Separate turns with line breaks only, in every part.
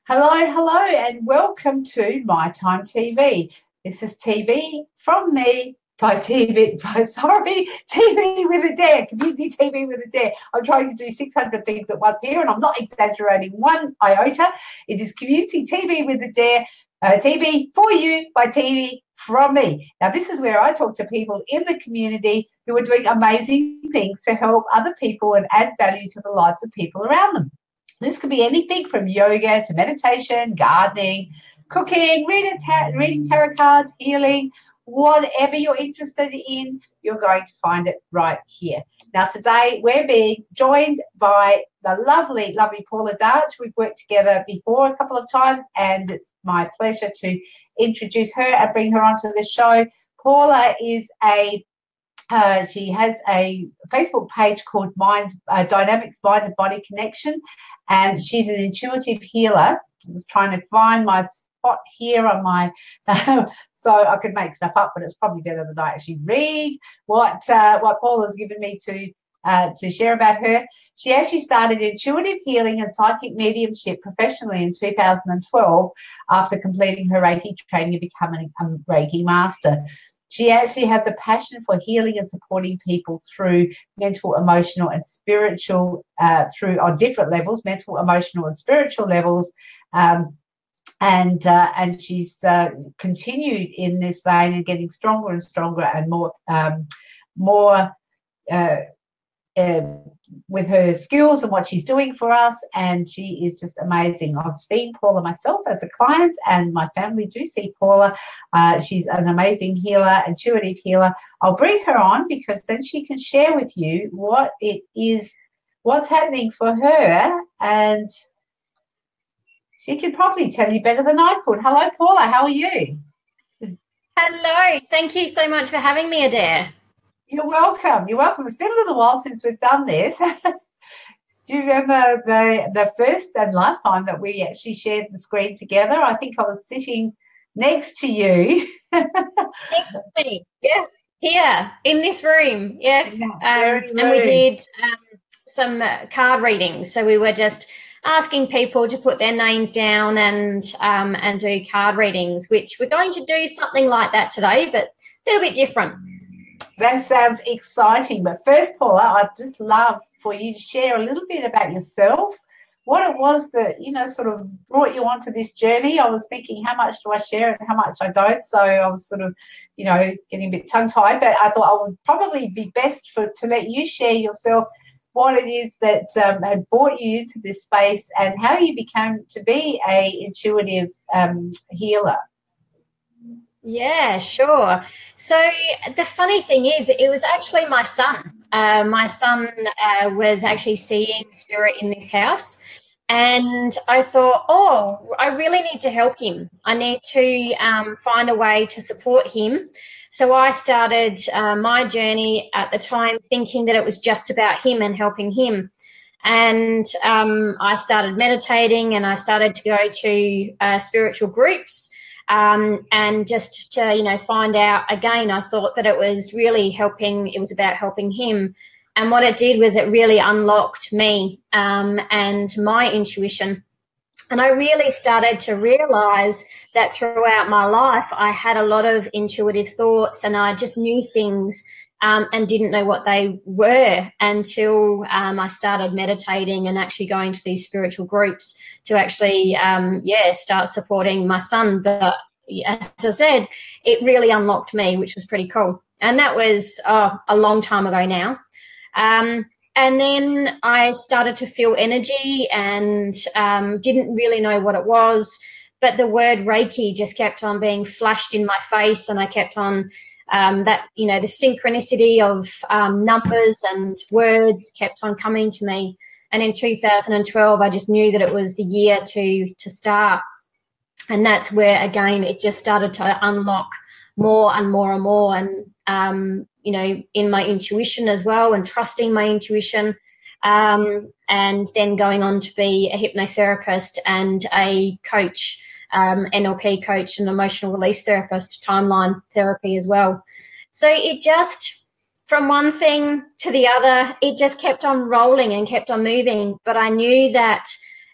Hello, hello, and welcome to My Time TV. This is TV from me by TV, TV with Adaire, community TV with Adaire. I'm trying to do 600 things at once here, and I'm not exaggerating one iota. It is community TV with Adaire, TV for you by TV from me. Now, this is where I talk to people in the community who are doing amazing things to help other people and add value to the lives of people around them. This could be anything from yoga to meditation, gardening, cooking, reading tarot cards, healing, whatever you're interested in, you're going to find it right here. Now, today we're being joined by the lovely, lovely Paula Darch. We've worked together before a couple of times, and it's my pleasure to introduce her and bring her onto the show. Paula is she has a Facebook page called Dynamics Mind and Body Connection, and she's an intuitive healer. I'm just trying to find my spot here on my so I could make stuff up, but it's probably better that I actually read what Paula's given me to share about her. She actually started intuitive healing and psychic mediumship professionally in 2012 after completing her Reiki training and becoming a Reiki master. She actually has a passion for healing and supporting people through mental, emotional, and spiritual, on different levels, mental, emotional, and spiritual levels. And she's continued in this vein and getting stronger and stronger and more with her skills and what she's doing for us, and she is just amazing. I've seen Paula myself as a client, and my family do see Paula. She's an amazing healer, intuitive healer. I'll bring her on because then she can share with you what it is, what's happening for her, and she can probably tell you better than I could. Hello, Paula. How are you?
Hello. Thank you so much for having me, Adaire.
You're welcome. You're welcome. It's been a little while since we've done this. Do you remember the first and last time that we actually shared the screen together? I think I was sitting next to you.
Next to me, yes, here in this room, yes.
Yeah,
and we did some card readings. So we were just asking people to put their names down and do card readings, which we're going to do something like that today, but a little bit different.
That sounds exciting. But first, Paula, I'd just love for you to share a little bit about yourself, what it was that, sort of brought you onto this journey. I was thinking, how much do I share and how much I don't? So I was sort of, getting a bit tongue-tied, but I thought I would probably be best to let you share yourself, what it is that had brought you into this space and how you became to be a intuitive healer.
Yeah, sure. So the funny thing is, it was actually my son. My son was actually seeing spirit in this house, and I thought, oh, I really need to help him. I need to find a way to support him. So I started my journey at the time thinking that it was just about him and helping him. And I started meditating, and I started to go to spiritual groups. And just to, find out again, I thought that it was really helping. It was about helping him. And what it did was it really unlocked me and my intuition. And I really started to realize that throughout my life, I had a lot of intuitive thoughts, and I just knew things and didn't know what they were until I started meditating and actually going to these spiritual groups to actually, start supporting my son. But as I said, it really unlocked me, which was pretty cool. And that was a long time ago now. And then I started to feel energy and didn't really know what it was, but the word Reiki just kept on being flashed in my face, and I kept on the synchronicity of numbers and words kept on coming to me. And in 2012, I just knew that it was the year to start. And that's where, again, it just started to unlock more and more and more. And, in my intuition as well, and trusting my intuition, and then going on to be a hypnotherapist and a coach, NLP coach and emotional release therapist, timeline therapy as well. So it just, from one thing to the other, it just kept on rolling and kept on moving. But I knew that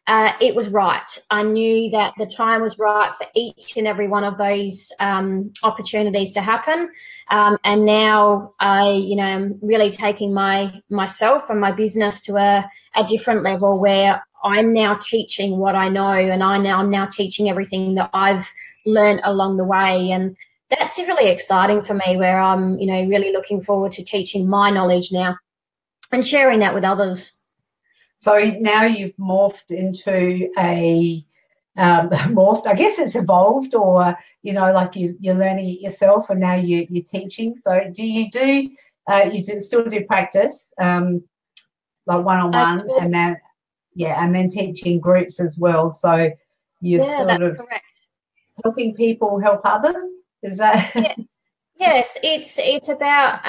it was right. I knew that the time was right for each and every one of those opportunities to happen. And now I'm really taking myself and my business to a different level, where I'm now teaching what I know, and I'm now teaching everything that I've learned along the way. And that's really exciting for me, where I'm, really looking forward to teaching my knowledge now and sharing that with others.
So now you've morphed into I guess it's evolved, or, like you're learning it yourself, and now you're teaching. So do you still do practice, like one-on-one, and then teaching groups as well? So you're sort of correct. Helping people help others? Is that?
Yes, it's about,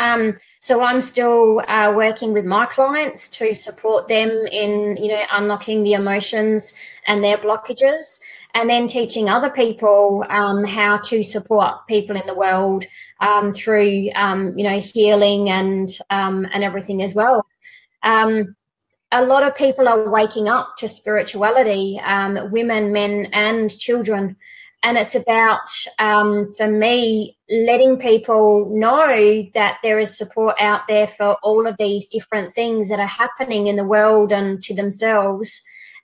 so I'm still working with my clients to support them in, unlocking the emotions and their blockages, and then teaching other people how to support people in the world through, healing and everything as well. A lot of people are waking up to spirituality, women, men, and children. And it's about, for me, letting people know that there is support out there for all of these different things that are happening in the world and to themselves,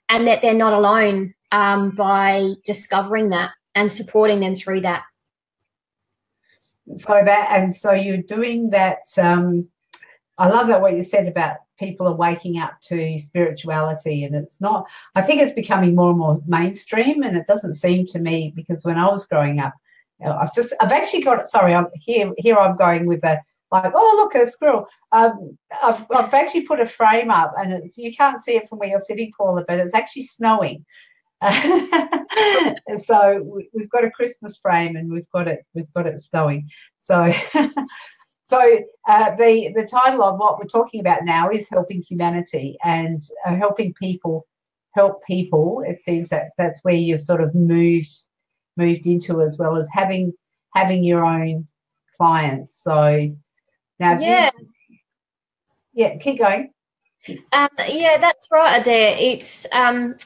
and that they're not alone, by discovering that and supporting them through that.
So you're doing that. I love that what you said about people are waking up to spirituality, and it's not, I think it's becoming more and more mainstream, and it doesn't seem to me, because when I was growing up, I've actually got, sorry, I'm here I'm going with a, like, oh, look, a squirrel. I've actually put a frame up, and you can't see it from where you're sitting, Paula, but it's actually snowing. So we've got a Christmas frame, and we've got it snowing. So So the title of what we're talking about now is helping humanity, and helping people help people. It seems that that's where you've sort of moved into, as well as having your own clients. So now, keep going.
That's right, Adaire.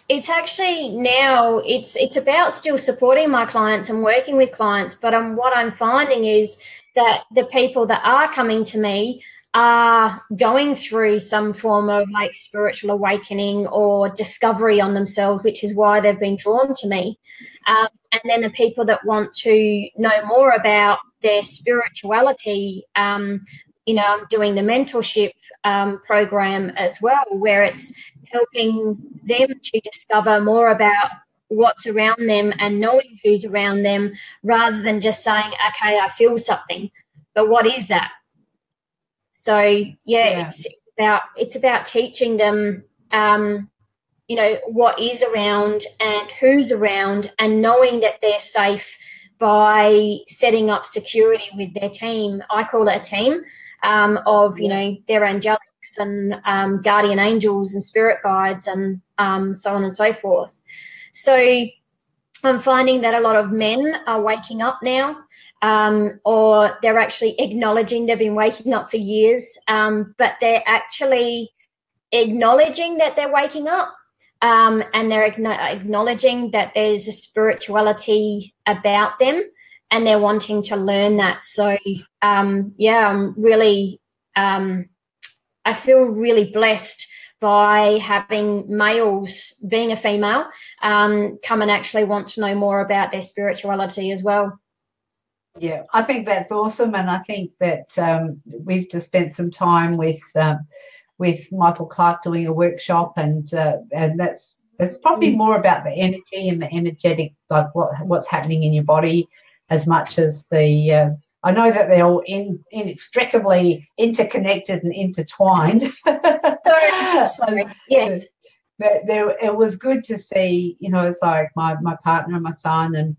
It's actually now it's about still supporting my clients and working with clients, but what I'm finding is that the people that are coming to me are going through some form of like spiritual awakening or discovery on themselves, which is why they've been drawn to me. And then the people that want to know more about their spirituality, I'm doing the mentorship program as well, where it's helping them to discover more about what's around them and knowing who's around them, rather than just saying, okay, I feel something, but what is that? So it's about teaching them what is around and who's around, and knowing that they're safe by setting up security with their team. I call it a team of their angelics and guardian angels and spirit guides and so on and so forth. So I'm finding that a lot of men are waking up now, or they're actually acknowledging they've been waking up for years, but they're actually acknowledging that they're waking up, and they're acknowledging that there's a spirituality about them, and they're wanting to learn that. So, I'm really, I feel really blessed by having males, being a female, come and actually want to know more about their spirituality as well.
Yeah, I think that's awesome, and I think that we've just spent some time with Michael Clark doing a workshop, and that's probably more about the energy and the energetic, like what's happening in your body, as much as the. I know that they're all inextricably interconnected and intertwined.
Sorry. Yes.
But it was good to see, it's like my partner and my son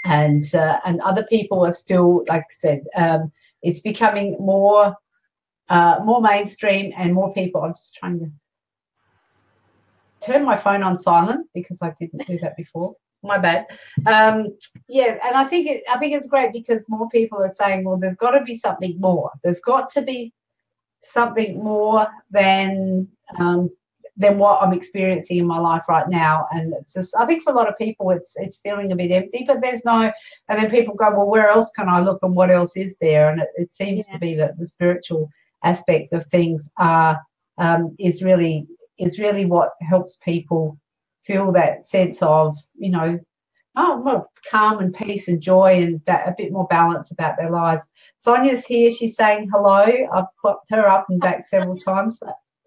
and other people are still, like I said, it's becoming more mainstream, and more people. I'm just trying to turn my phone on silent because I didn't do that before. My bad. And I think it's great, because more people are saying, well, there's got to be something more. There's got to be something more than than what I'm experiencing in my life right now. And it's just, I think for a lot of people, it's feeling a bit empty, but there's no, and then people go, well, where else can I look and what else is there? And it seems to be that the spiritual aspect of things is really what helps people feel that sense of, you know, more calm and peace and joy and a bit more balance about their lives. Sonia's here. She's saying hello. I've popped her up and back several times.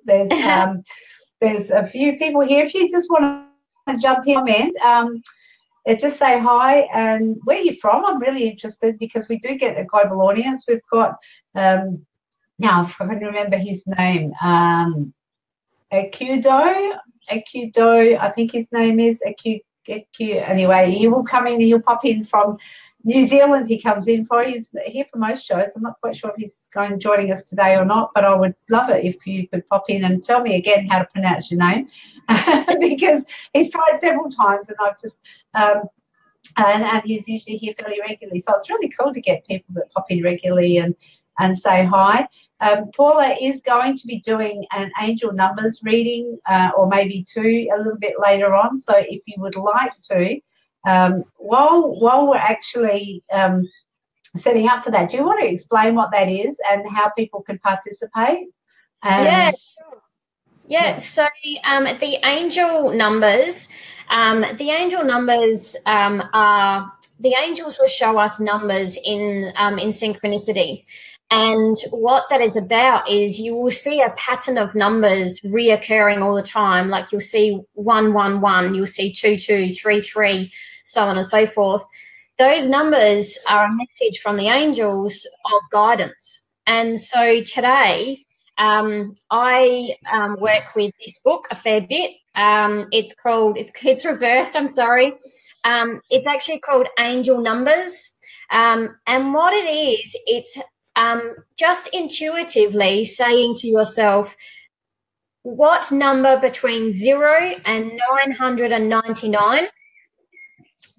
There's a few people here. If you just want to jump in, comment, just say hi and where you're from. I'm really interested because we do get a global audience. We've got, now if I can remember his name, Akudo, I think his name is anyway, he will come in, he'll pop in from New Zealand. He comes in for, he's here for most shows. I'm not quite sure if he's joining us today or not, but I would love it if you could pop in and tell me again how to pronounce your name because he's tried several times and I've just and he's usually here fairly regularly, so it's really cool to get people that pop in regularly and say hi. Paula is going to be doing an angel numbers reading or maybe two a little bit later on. So if you would like to, while we're actually setting up for that, do you want to explain what that is and how people can participate?
Yeah, sure. Yeah, so the angel numbers are, the angels will show us numbers in synchronicity. And what that is about is you will see a pattern of numbers reoccurring all the time. Like you'll see 111, you'll see 22, 33, so on and so forth. Those numbers are a message from the angels of guidance. And so today I work with this book a fair bit. It's reversed, I'm sorry. It's actually called Angel Numbers. And what it is, it's just intuitively saying to yourself, what number between 0 and 999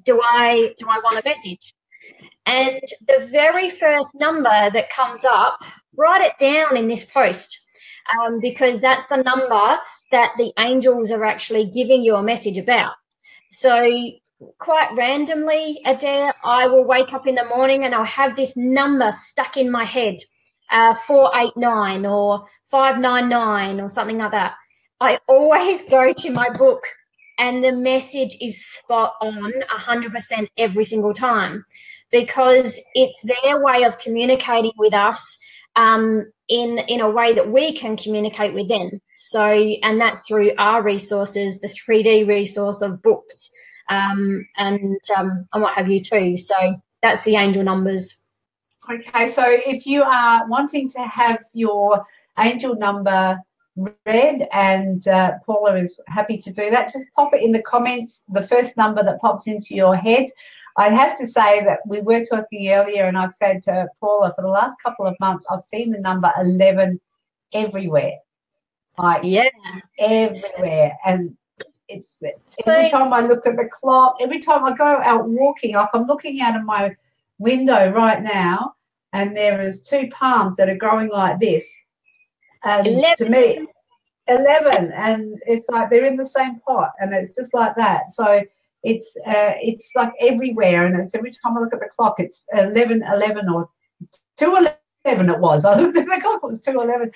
do I want a message? And the very first number that comes up, write it down in this post because that's the number that the angels are actually giving you a message about. So quite randomly, Adaire, I will wake up in the morning and I'll have this number stuck in my head, 489 or 599 or something like that. I always go to my book and the message is spot on 100% every single time because it's their way of communicating with us in a way that we can communicate with them. So, and that's through our resources, the 3D resource of books. And what have you too. So that's the angel numbers.
Okay, so if you are wanting to have your angel number read and Paula is happy to do that, just pop it in the comments, the first number that pops into your head. I'd have to say that we were talking earlier and I've said to Paula for the last couple of months, I've seen the number 11 everywhere. Like, yeah, everywhere. And it's every time I look at the clock, every time I go out walking, like I'm looking out of my window right now and there is two palms that are growing like this. And 11. To me, 11, and it's like they're in the same pot and it's just like that. So it's like everywhere, and it's every time I look at the clock, it's 11:11 or 2:11 it was. I looked at the clock, it was 2:11.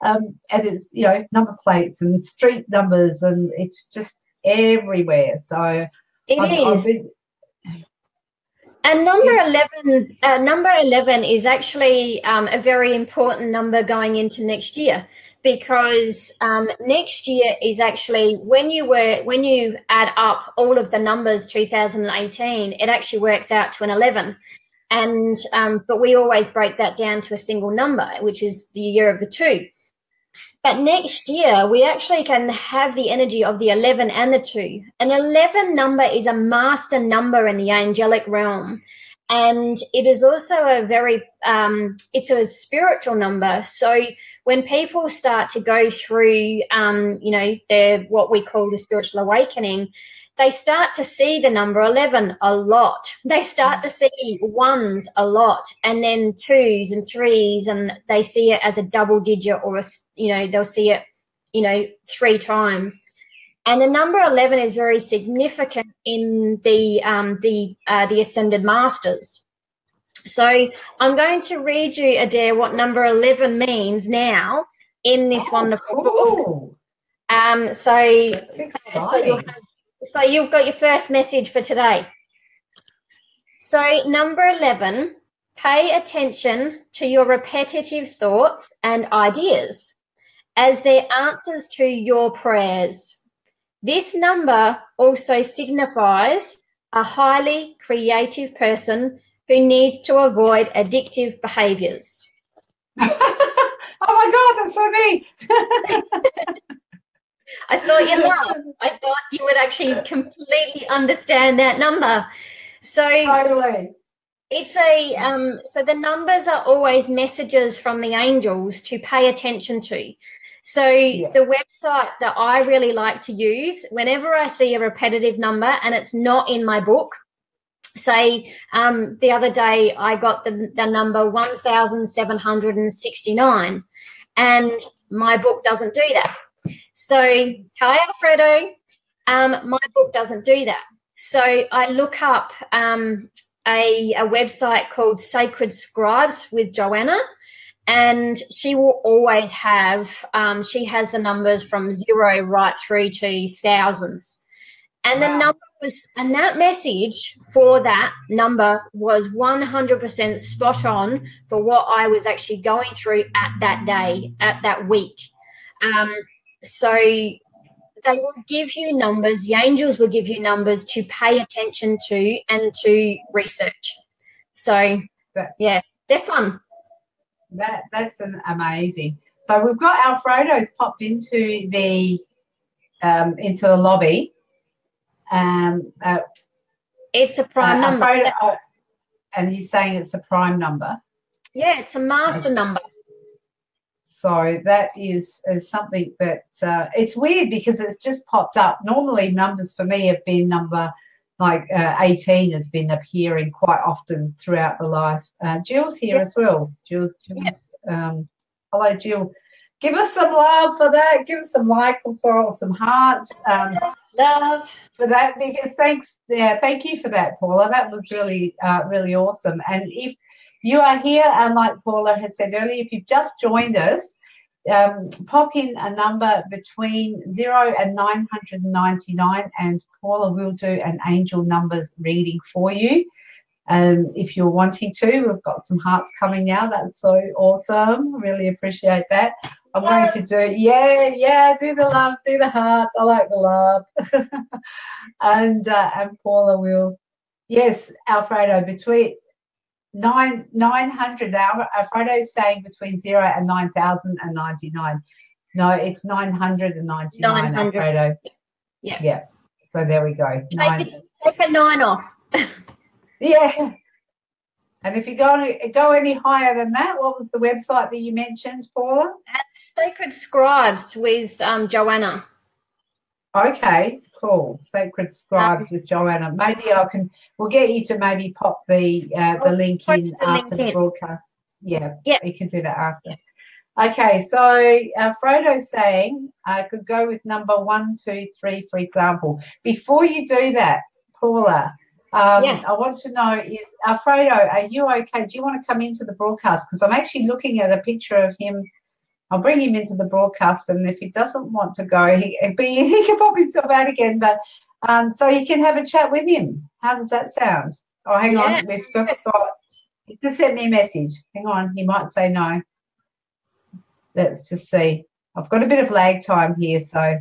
And it's, you know, number plates and street numbers, and it's just everywhere. So
it is. And number 11 is actually a very important number going into next year, because next year is actually when you add up all of the numbers 2018, it actually works out to an 11. And but we always break that down to a single number, which is the year of the 2. But next year, we actually can have the energy of the 11 and the 2. An 11 number is a master number in the angelic realm. And it is also a very, it's a spiritual number. So when people start to go through, you know, their, what we call the spiritual awakening, they start to see the number 11 a lot. They start to see 1s a lot, and then 2s and 3s, and they see it as a double digit, or a, you know, they'll see it you know, 3 times. And the number 11 is very significant in the Ascended Masters. So I'm going to read you, Adaire, what number 11 means now in this wonderful book. So you've got your first message for today. So number 11, pay attention to your repetitive thoughts and ideas as they're answers to your prayers. This number also signifies a highly creative person who needs to avoid addictive behaviours.
Oh my God, that's so me.
I thought you'd laugh. I thought you would actually completely understand that number. So
totally.
It's so the numbers are always messages from the angels to pay attention to. So the website that I really like to use whenever I see a repetitive number and it's not in my book, say the other day I got the number 1769 and my book doesn't do that. So, hi Alfredo, my book doesn't do that. So I look up a website called Sacred Scribes with Joanna, and she will always have, she has the numbers from 0 right through to thousands. And the number was, and that message for that number was 100% spot on for what I was actually going through at that day, at that week. So they will give you numbers, the angels will give you numbers to pay attention to and to research. So, yeah, they're fun.
That's amazing. So we've got Alfredo's popped into the lobby.
It's a prime number.
Alfredo, and he's saying it's a prime number.
Yeah, it's a master number.
So that is something that it's weird because it's just popped up. Normally numbers for me have been number like 18 has been appearing quite often throughout the life. Jill's here as well. Jill's hello, Jill. Give us some love for that. Give us some like or some hearts.
Love
for that, because thank you for that, Paula. That was really really awesome. And if you are here, and like Paula has said earlier, if you've just joined us, pop in a number between 0 and 999, and Paula will do an angel numbers reading for you. And if you're wanting to, we've got some hearts coming now. That's so awesome. Really appreciate that. I'm going to do, do the love, do the hearts. I like the love. and Paula will, yes, Alfredo, between 900 now. Alfredo's saying between 0 and 9,099. No, it's 999, Alfredo. Yeah. So there we go.
Take a 9 off.
Yeah. And if you go any higher than that, what was the website that you mentioned, Paula?
Sacred Scribes with Joanna.
Okay, cool. Sacred Scribes with Joanna. Maybe we'll get you to maybe pop the link in after the broadcast. Yeah, you can do that after. Okay, so Frodo's saying I could go with number 1, 2, 3, for example. Before you do that, Paula,
yes.
I want to know, is Alfredo, are you okay? Do you want to come into the broadcast? Because I'm actually looking at a picture of him. I'll bring him into the broadcast, and if he doesn't want to go, he can pop himself out again. But so you can have a chat with him. How does that sound? Oh, hang on. We've just got. He just sent me a message. Hang on. He might say no. Let's just see. I've got a bit of lag time here, so.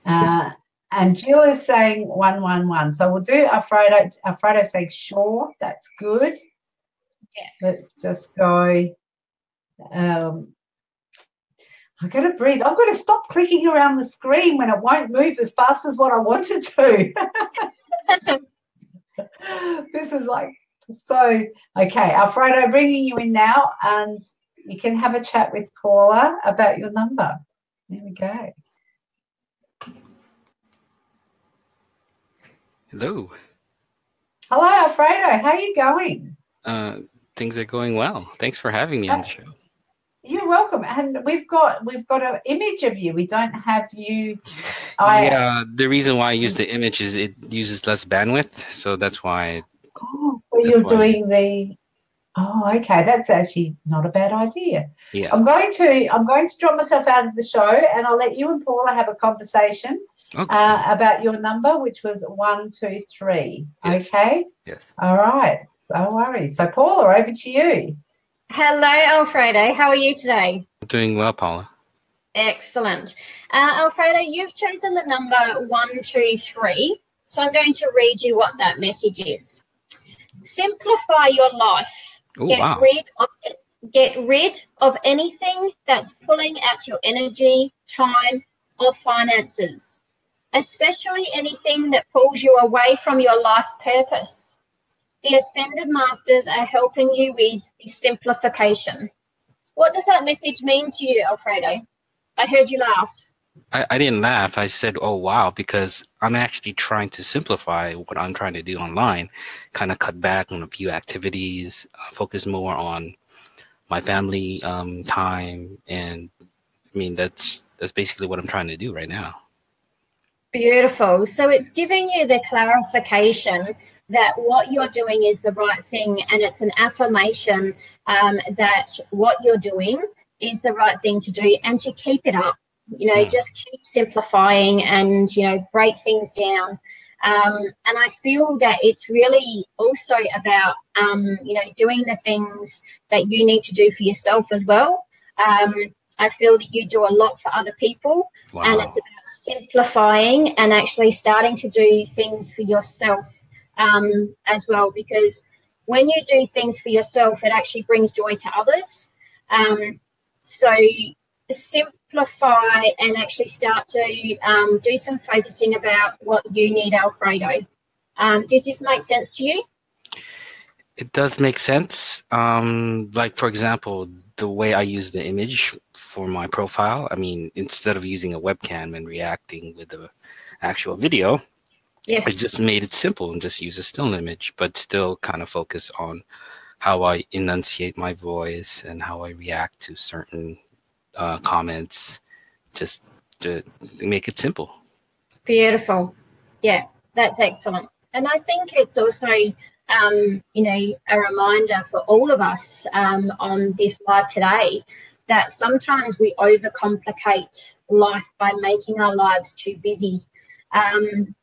And Jill is saying 111. So we'll do Alfredo. Alfredo saying sure. That's good.
Yeah.
Let's just go. I've got to breathe. I've got to stop clicking around the screen when it won't move as fast as what I want it to. This is like so. Okay, Alfredo, bringing you in now, and you can have a chat with Paula about your number. There we go.
Hello.
Hello, Alfredo. How are you going?
Things are going well. Thanks for having me on the show.
You're welcome. And we've got an image of you. We don't have you.
Yeah, the reason why I use the image is it uses less bandwidth, so that's why.
Oh, so you're doing the. Oh, okay. That's actually not a bad idea.
Yeah.
I'm going to drop myself out of the show, and I'll let you and Paula have a conversation about your number, which was 123.
Yes.
Okay.
Yes.
All right. No worries. So, Paula, over to you.
Hello, Alfredo. How are you today?
Doing well, Paula.
Excellent. Alfredo, you've chosen the number 123. So I'm going to read you what that message is. Simplify your life.
Oh,
Get rid of anything that's pulling at your energy, time, or finances, especially anything that pulls you away from your life purpose. The Ascended Masters are helping you with this simplification. What does that message mean to you, Alfredo? I heard you laugh.
I didn't laugh. I said, oh, wow, because I'm actually trying to simplify what I'm trying to do online, kind of cut back on a few activities, focus more on my family time. And I mean, that's basically what I'm trying to do right now.
Beautiful. So it's giving you the clarification that what you're doing is the right thing, and it's an affirmation that what you're doing is the right thing to do, and to keep it up. You know, just keep simplifying and, you know, break things down. And I feel that it's really also about, you know, doing the things that you need to do for yourself as well. I feel that you do a lot for other people.
Wow.
And it's about simplifying and actually starting to do things for yourself as well, because when you do things for yourself, it actually brings joy to others. So simplify and actually start to do some focusing about what you need, Alfredo. Does this make sense to you?
It does make sense. Like, for example, the way I use the image for my profile, I mean, instead of using a webcam and reacting with the actual video,
yes,
I just made it simple and just use a still image, but still kind of focus on how I enunciate my voice and how I react to certain comments, just to make it simple.
Beautiful. Yeah, that's excellent. And I think it's also, you know, a reminder for all of us on this live today that sometimes we overcomplicate life by making our lives too busy. And,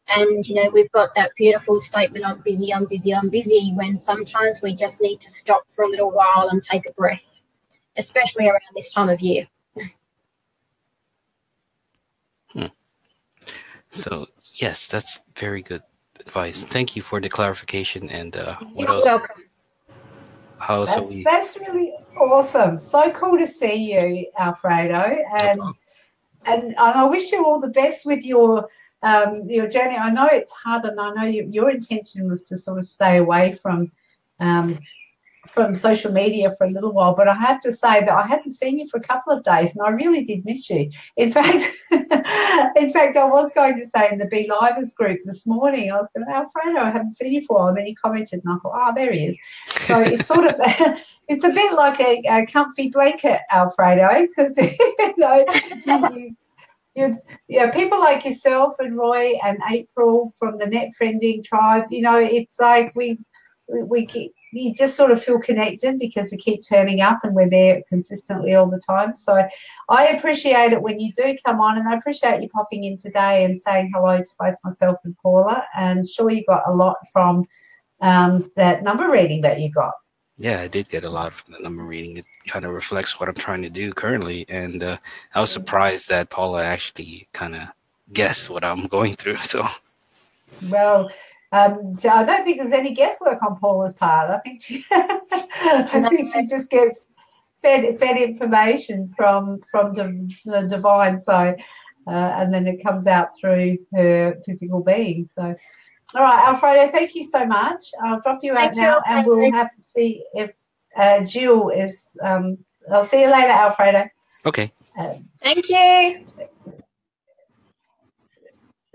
you know, we've got that beautiful statement, I'm busy, I'm busy, I'm busy, when sometimes we just need to stop for a little while and take a breath, especially around this time of year.
So, yes, that's very good advice. Thank you for the clarification. And what
You're
else?
welcome.
That's really awesome. So cool to see you, Alfredo. And I wish you all the best with your journey. I know it's hard, and I know your intention was to sort of stay away from social media for a little while, but I have to say that I hadn't seen you for a couple of days, and I really did miss you. In fact, I was going to say in the Be Livers group this morning, I was going, Alfredo, I haven't seen you for a while, and then he commented, and I thought, oh, there he is. So it's sort of, it's a bit like a comfy blanket, Alfredo, because people like yourself and Roy and April from the Net Friending tribe. You know, it's like you just sort of feel connected because we keep turning up and we're there consistently all the time. So I appreciate it when you do come on, and I appreciate you popping in today and saying hello to both myself and Paula. And sure, you got a lot from that number reading that you got.
Yeah, I did get a lot from the number reading. It kind of reflects what I'm trying to do currently. And I was surprised that Paula actually kind of guessed what I'm going through. So,
well, I don't think there's any guesswork on Paula's part. I think she just gets fed information from the divine. So, and then it comes out through her physical being. So, all right, Alfredo, thank you so much. I'll drop you out now, and we'll have to see if Jill is. I'll see you later, Alfredo.
Okay.
Thank you.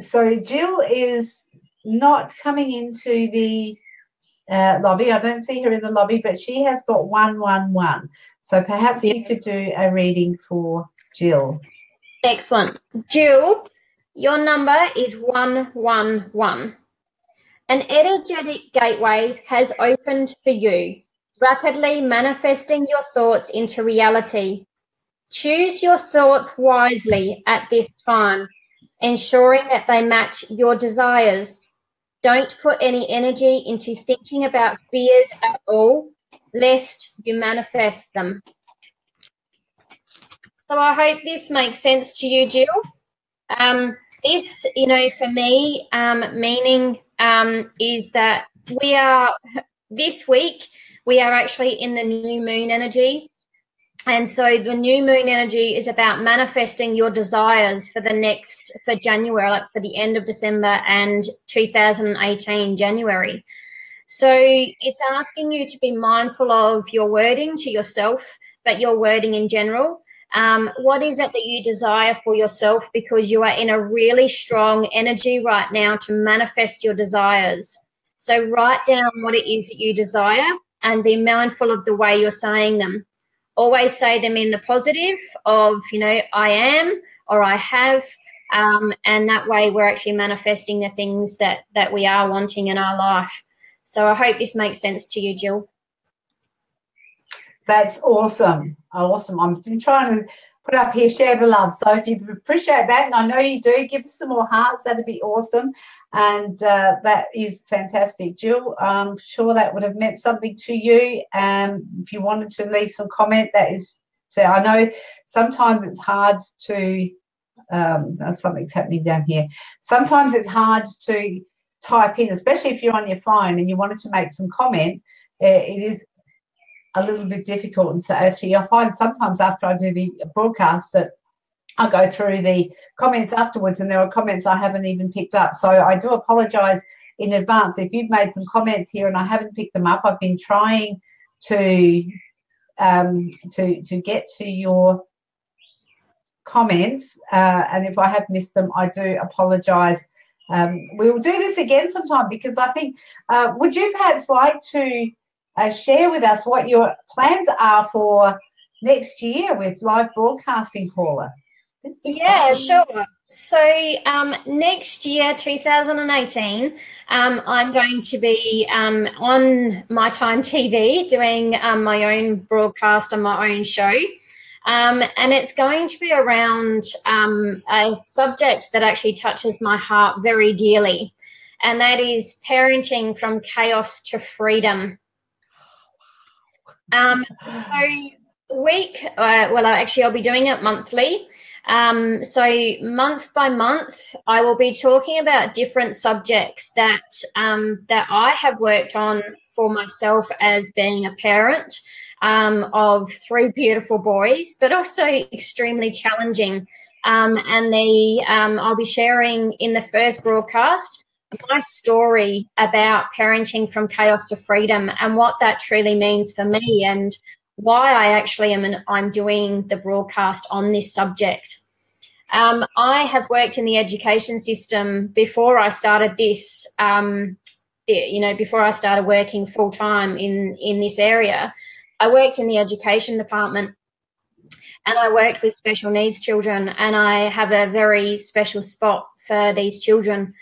So Jill is not coming into the lobby. I don't see her in the lobby, but she has got 111. So perhaps you could do a reading for Jill.
Excellent. Jill, your number is 111. An energetic gateway has opened for you, rapidly manifesting your thoughts into reality. Choose your thoughts wisely at this time, ensuring that they match your desires. Don't put any energy into thinking about fears at all, lest you manifest them. So I hope this makes sense to you, Jill. This, for me, meaning is that this week, we are actually in the new moon energy. And so the new moon energy is about manifesting your desires for January, like for the end of December and 2018 January. So it's asking you to be mindful of your wording to yourself, but your wording in general. What is it that you desire for yourself? Because you are in a really strong energy right now to manifest your desires. So write down what it is that you desire and be mindful of the way you're saying them. Always say them in the positive of, I am or I have, and that way we're actually manifesting the things that we are wanting in our life. So I hope this makes sense to you, Jill.
That's awesome. Awesome. I'm trying to put up here, share the love. So if you appreciate that, and I know you do, give us some more hearts. That'd be awesome. And that is fantastic. Jill, I'm sure that would have meant something to you. If you wanted to leave some comment, that is, so I know sometimes it's hard to, something's happening down here. Sometimes it's hard to type in, especially if you're on your phone and you wanted to make some comment. It is a little bit difficult. And so actually I find sometimes after I do the broadcast that I go through the comments afterwards and there are comments I haven't even picked up. So I do apologize in advance if you've made some comments here and I haven't picked them up. I've been trying to get to your comments, and if I have missed them, I do apologize. We will do this again sometime because I think, would you perhaps like to share with us what your plans are for next year with live broadcasting, Paula?
Yeah, sure. So next year, 2018, I'm going to be on My Time TV doing my own broadcast on my own show. And it's going to be around a subject that actually touches my heart very dearly, and that is parenting from chaos to freedom. I'll be doing it monthly. So month by month, I will be talking about different subjects that I have worked on for myself as being a parent of 3 beautiful boys, but also extremely challenging. I'll be sharing in the first broadcast my story about parenting from chaos to freedom and what that truly means for me and why I actually I'm doing the broadcast on this subject. I have worked in the education system before I started this, before I started working full time in this area. I worked in the education department and I worked with special needs children, and I have a very special spot for these children.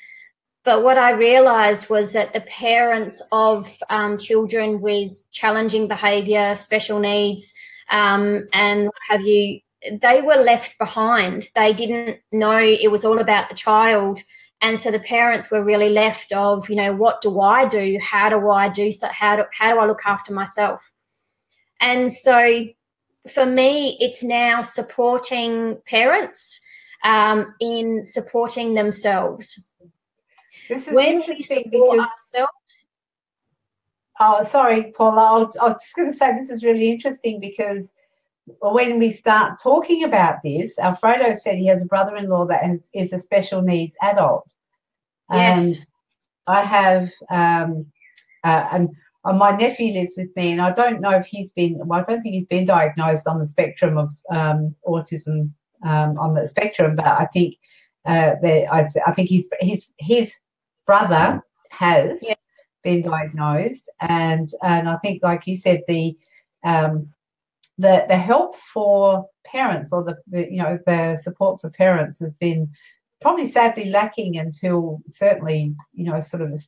But what I realised was that the parents of children with challenging behaviour, special needs, and what have you, they were left behind. They didn't know it was all about the child. And so the parents were really left of, what do I do? How do I do so? How do I look after myself? And so for me, it's now supporting parents in supporting themselves.
This is interesting because
ourselves.
Oh, sorry, Paula. I was just going to say this is really interesting because when we start talking about this, Alfredo said he has a brother-in-law that is a special needs adult.
Yes.
I have, and my nephew lives with me, and I don't know if he's been. Well, I don't think he's been diagnosed on the spectrum of autism on the spectrum, but I think I think his brother has.
Yes.
been diagnosed, and I think, like you said, the help for parents, or the support for parents has been probably sadly lacking until certainly, sort of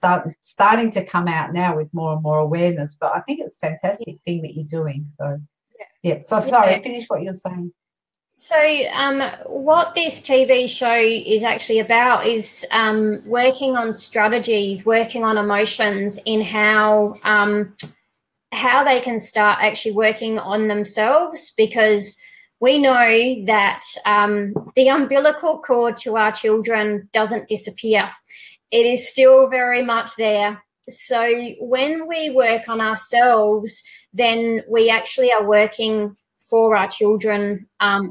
starting to come out now with more and more awareness. But I think it's a fantastic thing that you're doing. So yeah. So sorry, finish what you're saying.
So what this TV show is actually about is working on strategies, working on emotions, in how they can start actually working on themselves, because we know that the umbilical cord to our children doesn't disappear. It is still very much there. So when we work on ourselves, then we actually are working for our children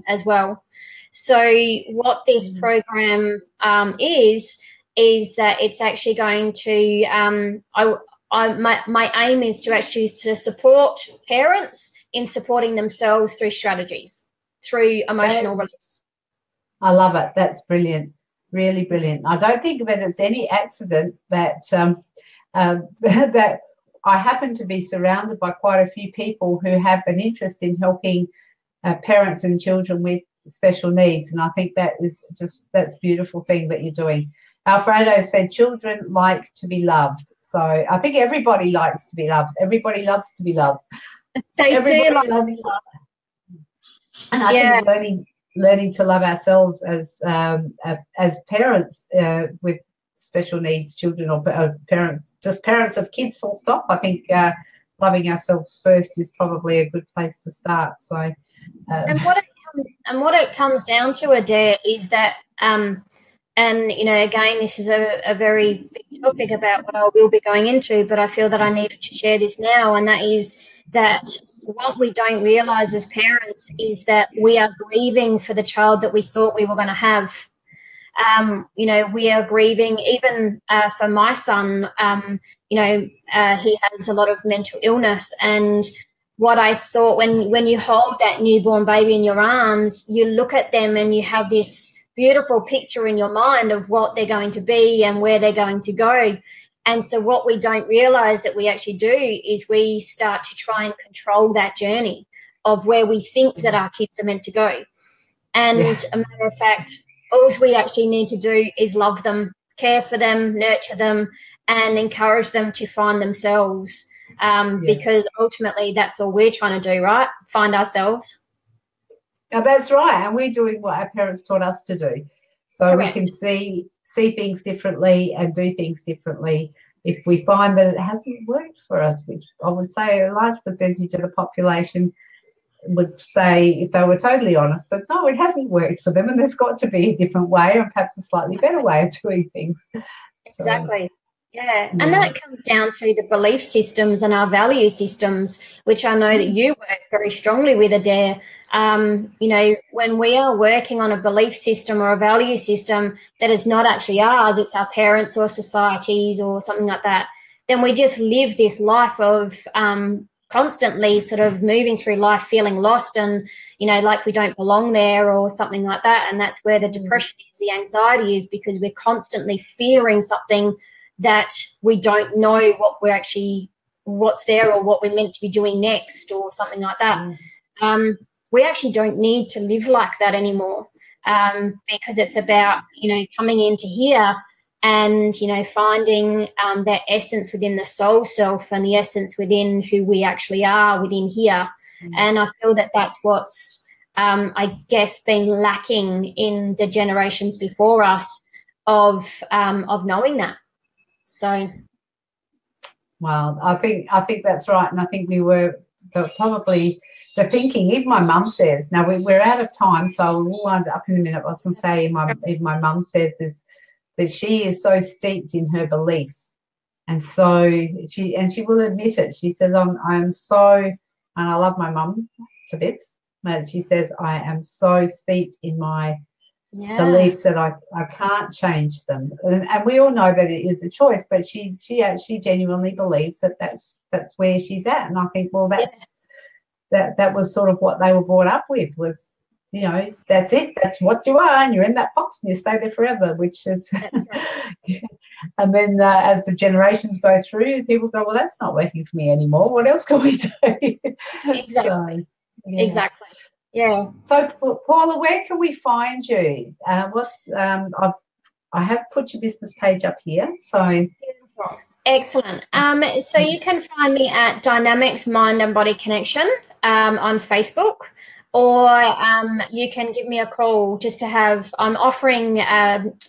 as well. So what this program is that it's actually going to, my aim is to actually support parents in supporting themselves through strategies, through emotional release.
I love it. That's brilliant. Really brilliant. I don't think that it's any accident that that I happen to be surrounded by quite a few people who have an interest in helping parents and children with special needs, and I think that's a beautiful thing that you're doing. Alfredo said children like to be loved, so I think everybody likes to be loved. Everybody loves to be loved. Everybody loves love. And I think learning to love ourselves as parents with special needs children, or parents of kids, full stop. I think loving ourselves first is probably a good place to start. So,
and what it comes down to, Adaire, is that, and again, this is a very big topic about what I will be going into, but I feel that I needed to share this now, and that is that what we don't realise as parents is that we are grieving for the child that we thought we were going to have. We are grieving, even for my son, he has a lot of mental illness, and what I thought, when you hold that newborn baby in your arms, you look at them and you have this beautiful picture in your mind of what they're going to be and where they're going to go. And so what we don't realise that we actually do is we start to try and control that journey of where we think that our kids are meant to go. And a matter of fact, all we actually need to do is love them, care for them, nurture them, and encourage them to find themselves, because ultimately that's all we're trying to do, right? Find ourselves.
Now, that's right, and we're doing what our parents taught us to do. So Correct. We can see things differently and do things differently. If we find that it hasn't worked for us, which I would say a large percentage of the population would say, if they were totally honest, that no, it hasn't worked for them and there's got to be a different way, or perhaps a slightly better way of doing things.
Exactly. Yeah. And that comes down to the belief systems and our value systems, which I know that you work very strongly with, Adaire. When we are working on a belief system or a value system that is not actually ours, it's our parents or societies or something like that, then we just live this life of constantly sort of moving through life feeling lost and, like we don't belong there or something like that. And that's where the depression is, the anxiety is, because we're constantly fearing something that we don't know what's there or what we're meant to be doing next or something like that. We actually don't need to live like that anymore, because it's about, coming into here and, finding that essence within the soul self and the essence within who we actually are within here. And I feel that that's what's, I guess, been lacking in the generations before us of knowing that. So,
well, I think that's right, and I think we were probably the thinking. Even my mum says, now we're out of time, so we'll wind up in a minute. I was going to say, even my mum says is that she is so steeped in her beliefs, and so she will admit it. She says, I'm so, and I love my mum to bits, but she says I am so steeped in my beliefs that I can't change them, and we all know that it is a choice, but she actually genuinely believes that that's where she's at. And I think, well, that was sort of what they were brought up with, was you know, that's it. That's what you are, and you're in that box, and you stay there forever. Which is, right. And then as the generations go through, people go, well, that's not working for me anymore. What else can we do?
Exactly.
So, yeah.
Exactly. Yeah.
So, Paula, where can we find you? I have put your business page up here. So
beautiful. Excellent. So you can find me at Dynamics Mind and Body Connection on Facebook, or you can give me a call just to have. I'm offering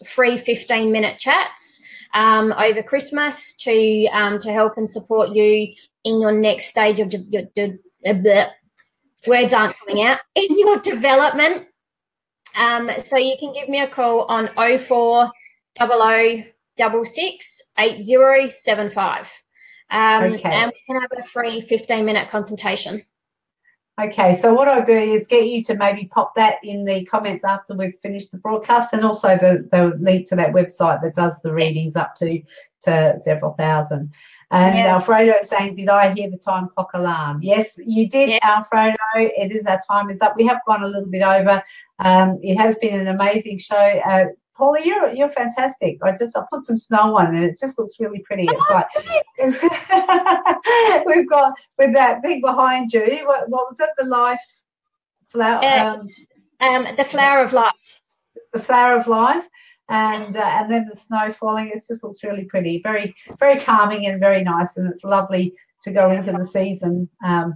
free 15-minute chats over Christmas to help and support you in your next stage of words aren't coming out in your development. So you can give me a call on 040066 8075.
okay.
And we can have a free 15-minute consultation.
Okay, so what I'll do is get you to maybe pop that in the comments after we've finished the broadcast, and also the link to that website that does the readings up to several thousand. And yes. Alfredo is saying, did I hear the time clock alarm? Yes, you did, yes. Alfredo. It is, our time is up. We have gone a little bit over. It has been an amazing show. Paula, you're fantastic. I put some snow on, and it just looks really pretty. It's like we've got with that thing behind you. What was it? The life flower.
The flower of life.
The flower of life.
Yes.
And then the snow falling. It just looks really pretty, very, very calming and very nice. And it's lovely to go into the season with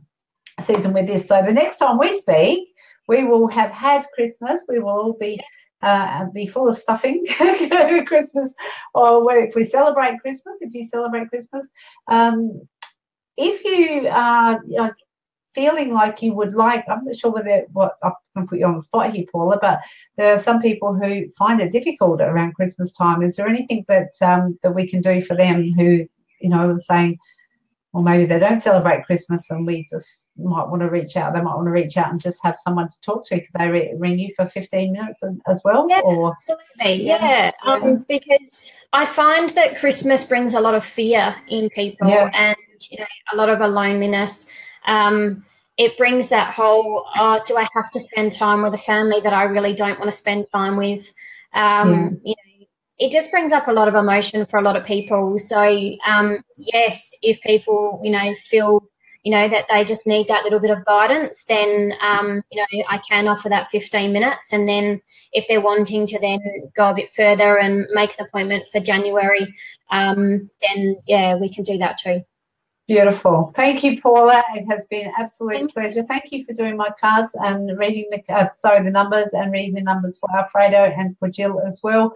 this. So the next time we speak, we will have had Christmas. We will all be full of stuffing Christmas, or if we celebrate Christmas. If you celebrate Christmas, if you are feeling like you would like, I'm not sure whether I can put you on the spot here, Paula, but there are some people who find it difficult around Christmas time. Is there anything that we can do for them who, you know, are saying, or maybe they don't celebrate Christmas and we just might want to reach out. They might want to reach out and just have someone to talk to. Could they ring you for 15 minutes as well?
Yeah,
or?
Absolutely. Yeah. Because I find that Christmas brings a lot of fear in people, and you know, a lot of a loneliness. It brings that whole, do I have to spend time with a family that I really don't want to spend time with? You know, it just brings up a lot of emotion for a lot of people. So, yes, if people, you know, feel, you know, that they just need that little bit of guidance, then, you know, I can offer that 15 minutes. And then if they're wanting to then go a bit further and make an appointment for January, then, yeah, we can do that too.
Beautiful. Thank you, Paula. It has been an absolute pleasure. Thank you for doing my cards and reading the numbers, and reading the numbers for Alfredo and for Jill as well.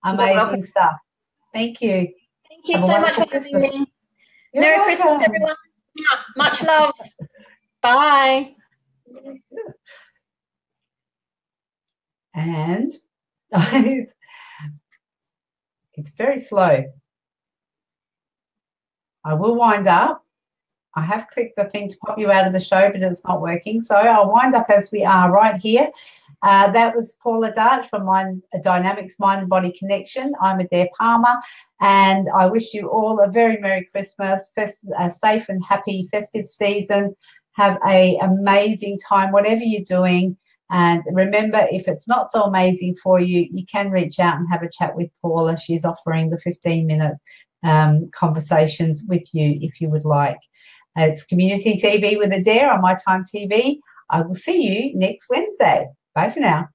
Amazing stuff. Thank you.
Thank you so much for having me. Merry Christmas, everyone. Much love. Bye.
And it's very slow. I will wind up. I have clicked the thing to pop you out of the show, but it's not working. So I'll wind up as we are right here. That was Paula Darch from Dynamics Mind and Body Connection. I'm Adaire Palmer, and I wish you all a very Merry Christmas, a safe and happy festive season. Have an amazing time, whatever you're doing. And remember, if it's not so amazing for you, you can reach out and have a chat with Paula. She's offering the 15-minute conversations with you if you would like. It's Community TV with Adaire on My Time TV. I will see you next Wednesday. Bye for now.